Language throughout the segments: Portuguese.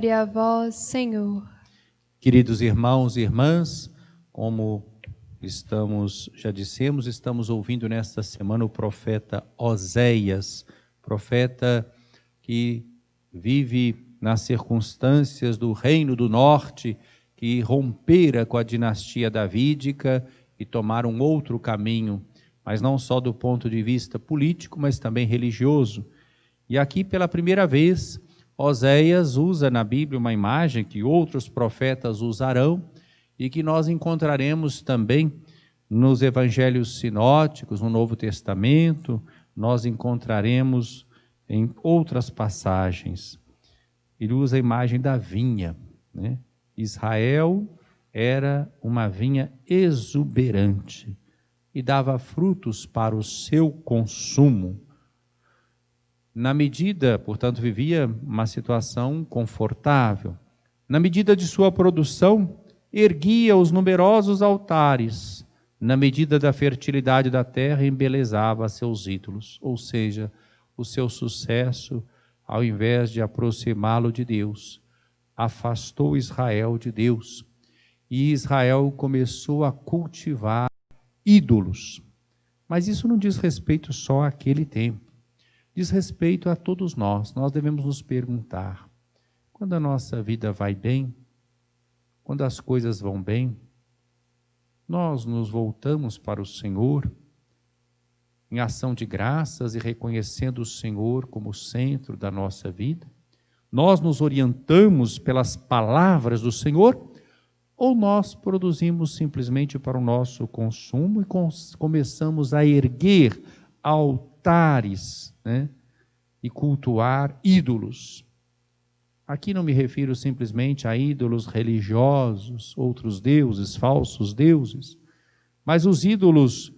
Glória a vós, Senhor. Queridos irmãos e irmãs, como já dissemos, estamos ouvindo nesta semana o profeta Oséias, profeta que vive nas circunstâncias do reino do norte, que rompera com a dinastia davídica e tomara um outro caminho, mas não só do ponto de vista político, mas também religioso. E aqui, pela primeira vez, Oséias usa na Bíblia uma imagem que outros profetas usarão e que nós encontraremos também nos evangelhos sinóticos, no Novo Testamento, nós encontraremos em outras passagens. Ele usa a imagem da vinha, né? Israel era uma vinha exuberante e dava frutos para o seu consumo. Na medida, portanto, vivia uma situação confortável. Na medida de sua produção, erguia os numerosos altares. Na medida da fertilidade da terra, embelezava seus ídolos. Ou seja, o seu sucesso, ao invés de aproximá-lo de Deus, afastou Israel de Deus. E Israel começou a cultivar ídolos. Mas isso não diz respeito só àquele tempo. Diz respeito a todos nós. Nós devemos nos perguntar, quando a nossa vida vai bem, quando as coisas vão bem, nós nos voltamos para o Senhor em ação de graças e reconhecendo o Senhor como o centro da nossa vida? Nós nos orientamos pelas palavras do Senhor? Ou nós produzimos simplesmente para o nosso consumo e começamos a erguer altares, né, e cultuar ídolos? Aqui não me refiro simplesmente a ídolos religiosos, outros deuses, falsos deuses, mas os ídolos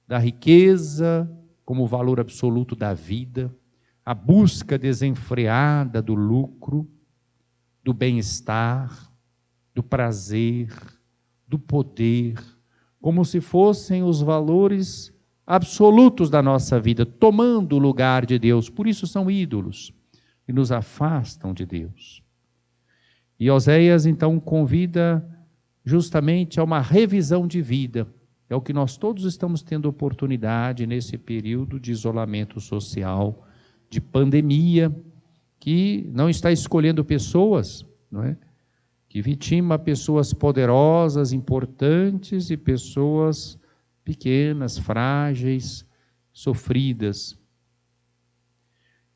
da riqueza como valor absoluto da vida, a busca desenfreada do lucro, do bem-estar, do prazer, do poder, como se fossem os valores absolutos da nossa vida, tomando o lugar de Deus. Por isso são ídolos e nos afastam de Deus. E Oséias então convida justamente a uma revisão de vida. É o que nós todos estamos tendo oportunidade nesse período de isolamento social, de pandemia, que não está escolhendo pessoas, não é? Que vitima pessoas poderosas, importantes e pessoas pequenas, frágeis, sofridas.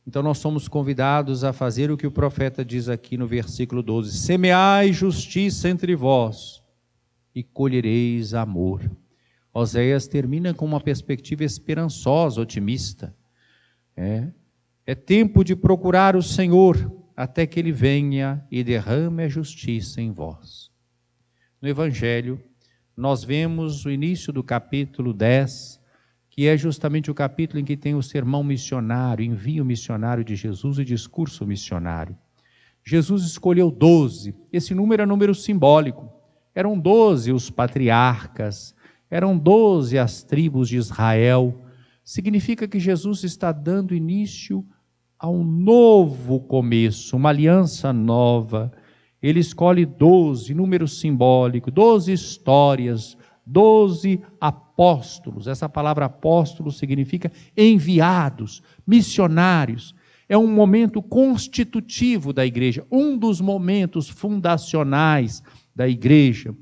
Então nós somos convidados a fazer o que o profeta diz aqui no versículo 12: semeai justiça entre vós e colhereis amor. Oséias termina com uma perspectiva esperançosa, otimista. É tempo de procurar o Senhor até que Ele venha e derrame a justiça em vós. No Evangelho, nós vemos o início do capítulo 10, que é justamente o capítulo em que tem o sermão missionário, envio missionário de Jesus e discurso missionário. Jesus escolheu 12, esse número é número simbólico. Eram 12 os patriarcas, eram 12 as tribos de Israel. Significa que Jesus está dando início a um novo começo, uma aliança nova. Ele escolhe 12, número simbólico, 12 histórias, 12 apóstolos. Essa palavra apóstolo significa enviados, missionários. É um momento constitutivo da igreja, um dos momentos fundacionais da igreja.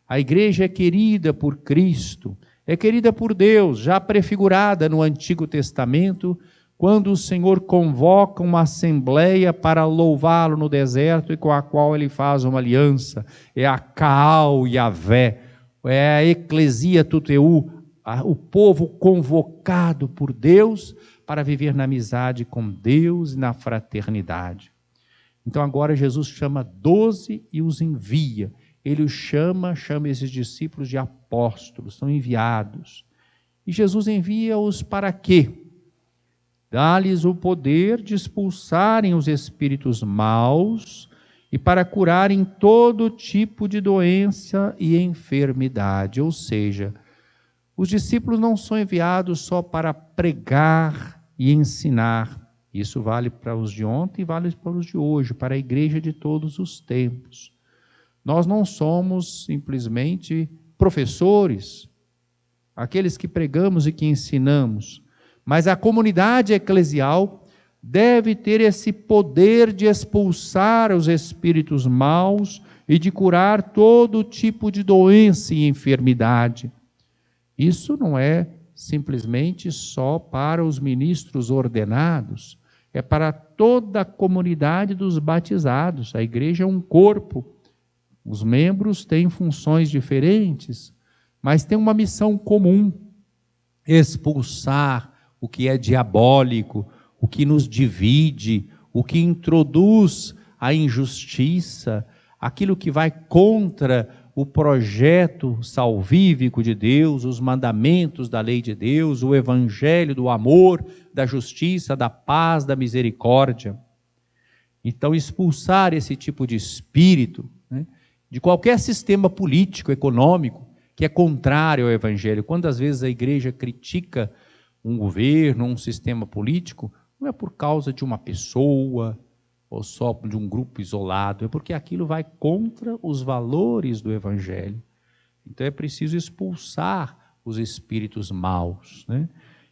A igreja é querida por Cristo, é querida por Deus, já prefigurada no Antigo Testamento, quando o Senhor convoca uma assembleia para louvá-lo no deserto e com a qual ele faz uma aliança. É a Kaal Yavé, é a Eclesia Tuteu, o povo convocado por Deus para viver na amizade com Deus e na fraternidade. Então agora Jesus chama 12 e os envia. Ele os chama esses discípulos de apóstolos, são enviados. E Jesus envia-os para quê? Dá-lhes o poder de expulsarem os espíritos maus e para curarem todo tipo de doença e enfermidade. Ou seja, os discípulos não são enviados só para pregar e ensinar Isso vale para os de ontem e vale para os de hoje, para a igreja de todos os tempos. Nós não somos simplesmente professores, aqueles que pregamos e que ensinamos, mas a comunidade eclesial deve ter esse poder de expulsar os espíritos maus e de curar todo tipo de doença e enfermidade. Isso não é simplesmente só para os ministros ordenados, é para toda a comunidade dos batizados. A igreja é um corpo, os membros têm funções diferentes, mas tem uma missão comum: expulsar o que é diabólico, o que nos divide, o que introduz a injustiça, aquilo que vai contra o projeto salvífico de Deus, os mandamentos da lei de Deus, o evangelho do amor, da justiça, da paz, da misericórdia. Então, expulsar esse tipo de espírito, né, de qualquer sistema político, econômico, que é contrário ao evangelho. Quantas vezes a igreja critica um governo, um sistema político, não é por causa de uma pessoa ou só de um grupo isolado, é porque aquilo vai contra os valores do evangelho. Então é preciso expulsar os espíritos maus, né?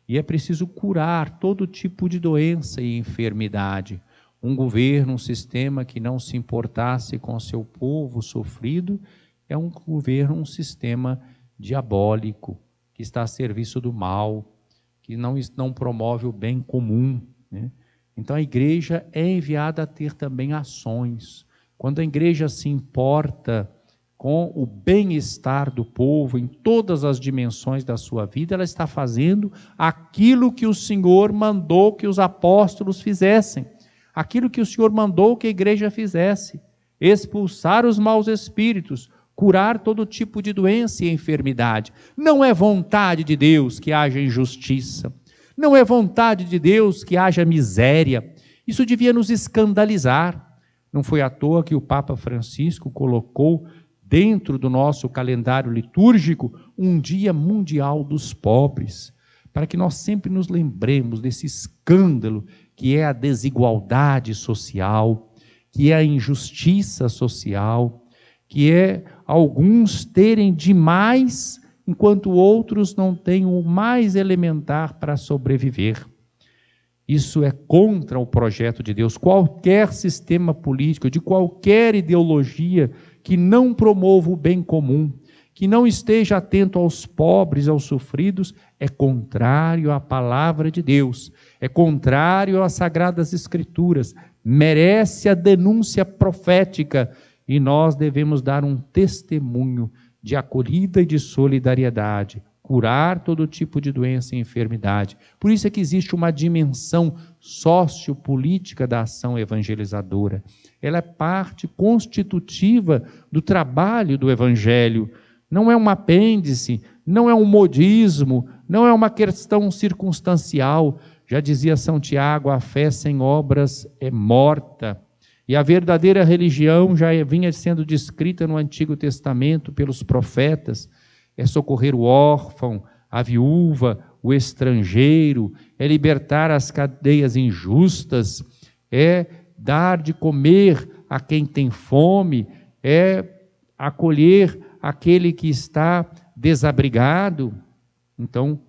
E é preciso curar todo tipo de doença e enfermidade. Um governo, um sistema que não se importasse com seu povo sofrido, é um governo, um sistema diabólico, que está a serviço do mal, que não promove o bem comum, né? Então a igreja é enviada a ter também ações. Quando a igreja se importa com o bem-estar do povo em todas as dimensões da sua vida, ela está fazendo aquilo que o Senhor mandou que os apóstolos fizessem, aquilo que o Senhor mandou que a igreja fizesse: expulsar os maus espíritos, curar todo tipo de doença e enfermidade. Não é vontade de Deus que haja injustiça, não é vontade de Deus que haja miséria. Isso devia nos escandalizar. Não foi à toa que o Papa Francisco colocou dentro do nosso calendário litúrgico um Dia Mundial dos Pobres, para que nós sempre nos lembremos desse escândalo que é a desigualdade social, que é a injustiça social, que é alguns terem demais enquanto outros não têm o mais elementar para sobreviver. Isso é contra o projeto de Deus. Qualquer sistema político, de qualquer ideologia que não promova o bem comum, que não esteja atento aos pobres, aos sofridos, é contrário à palavra de Deus, é contrário às Sagradas Escrituras, merece a denúncia profética, e nós devemos dar um testemunho de acolhida e de solidariedade, curar todo tipo de doença e enfermidade. Por isso é que existe uma dimensão sociopolítica da ação evangelizadora. Ela é parte constitutiva do trabalho do evangelho. Não é um apêndice, não é um modismo, não é uma questão circunstancial. Já dizia São Tiago, a fé sem obras é morta. E a verdadeira religião já vinha sendo descrita no Antigo Testamento pelos profetas: é socorrer o órfão, a viúva, o estrangeiro, é libertar as cadeias injustas, é dar de comer a quem tem fome, é acolher aquele que está desabrigado. Então,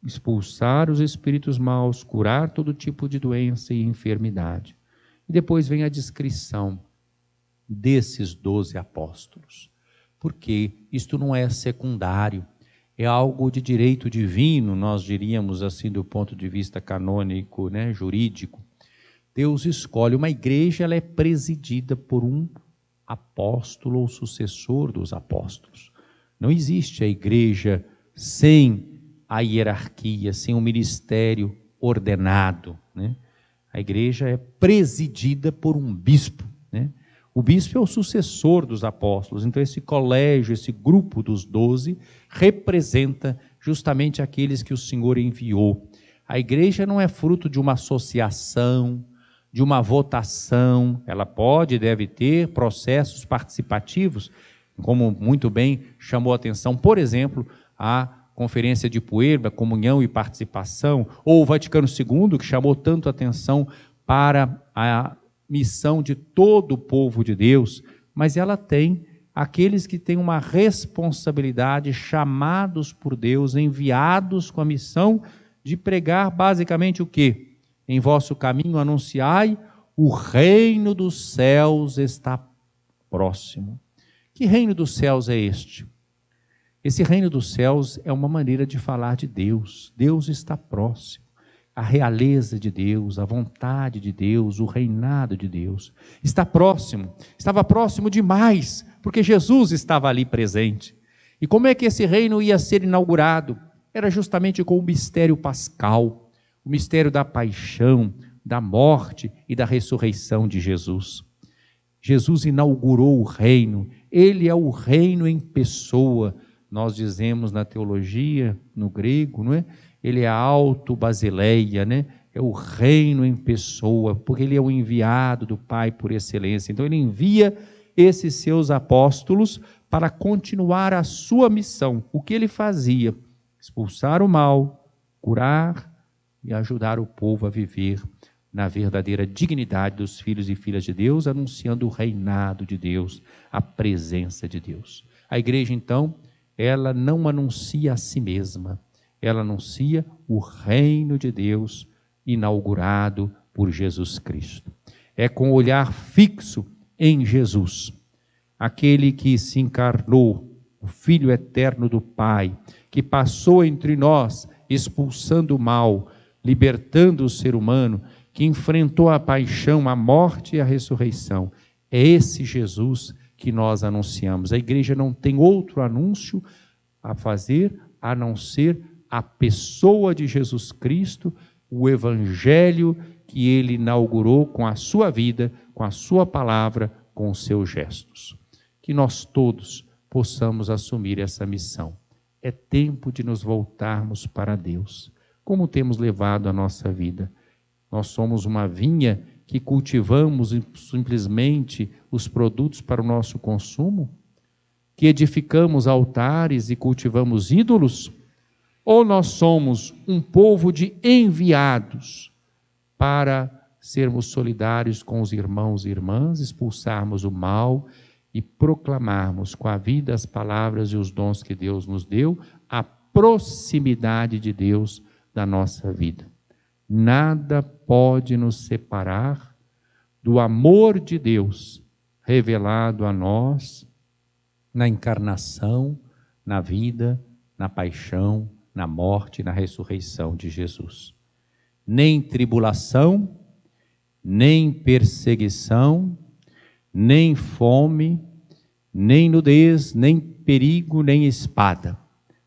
expulsar os espíritos maus, curar todo tipo de doença e enfermidade. E depois vem a descrição desses 12 apóstolos. Porque isto não é secundário, é algo de direito divino, nós diríamos assim do ponto de vista canônico, né, jurídico. Deus escolhe uma igreja, ela é presidida por um apóstolo ou sucessor dos apóstolos. Não existe a igreja sem a hierarquia, sem um ministério ordenado, né? A igreja é presidida por um bispo, né? O bispo é o sucessor dos apóstolos. Então esse colégio, esse grupo dos 12, representa justamente aqueles que o Senhor enviou. A igreja não é fruto de uma associação, de uma votação. Ela pode e deve ter processos participativos, como muito bem chamou a atenção, por exemplo, a Conferência de Puebla, comunhão e participação, ou o Vaticano II, que chamou tanto atenção para a missão de todo o povo de Deus, mas ela tem aqueles que têm uma responsabilidade, chamados por Deus, enviados com a missão de pregar basicamente o quê? Em vosso caminho anunciai, o reino dos céus está próximo. Que reino dos céus é este? Esse reino dos céus é uma maneira de falar de Deus. Deus está próximo. A realeza de Deus, a vontade de Deus, o reinado de Deus está próximo. Estava próximo demais, porque Jesus estava ali presente. E como é que esse reino ia ser inaugurado? Era justamente com o mistério pascal, o mistério da paixão, da morte e da ressurreição de Jesus. Jesus inaugurou o reino, ele é o reino em pessoa. Nós dizemos na teologia, no grego, não é? Ele é a auto-basileia, né? É o reino em pessoa, porque ele é o enviado do Pai por excelência. Então ele envia esses seus apóstolos para continuar a sua missão. O que ele fazia? Expulsar o mal, curar e ajudar o povo a viver na verdadeira dignidade dos filhos e filhas de Deus, anunciando o reinado de Deus, a presença de Deus. A igreja, então, ela não anuncia a si mesma, ela anuncia o reino de Deus inaugurado por Jesus Cristo. É com o olhar fixo em Jesus, aquele que se encarnou, o Filho eterno do Pai, que passou entre nós, expulsando o mal, libertando o ser humano, que enfrentou a paixão, a morte e a ressurreição. É esse Jesus que nós anunciamos. A igreja não tem outro anúncio a fazer, a não ser a pessoa de Jesus Cristo, o evangelho que ele inaugurou com a sua vida, com a sua palavra, com os seus gestos. Que nós todos possamos assumir essa missão. É tempo de nos voltarmos para Deus. Como temos levado a nossa vida? Nós somos uma vinha que cultivamos simplesmente os produtos para o nosso consumo? Que edificamos altares e cultivamos ídolos? Ou nós somos um povo de enviados para sermos solidários com os irmãos e irmãs, expulsarmos o mal e proclamarmos com a vida, as palavras e os dons que Deus nos deu, a proximidade de Deus da nossa vida? Nada pode nos separar do amor de Deus revelado a nós na encarnação, na vida, na paixão, na morte e na ressurreição de Jesus. Nem tribulação, nem perseguição, nem fome, nem nudez, nem perigo, nem espada.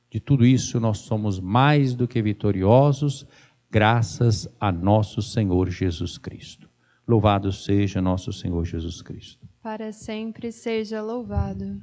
De tudo isso nós somos mais do que vitoriosos, graças a nosso Senhor Jesus Cristo. Louvado seja nosso Senhor Jesus Cristo. Para sempre seja louvado.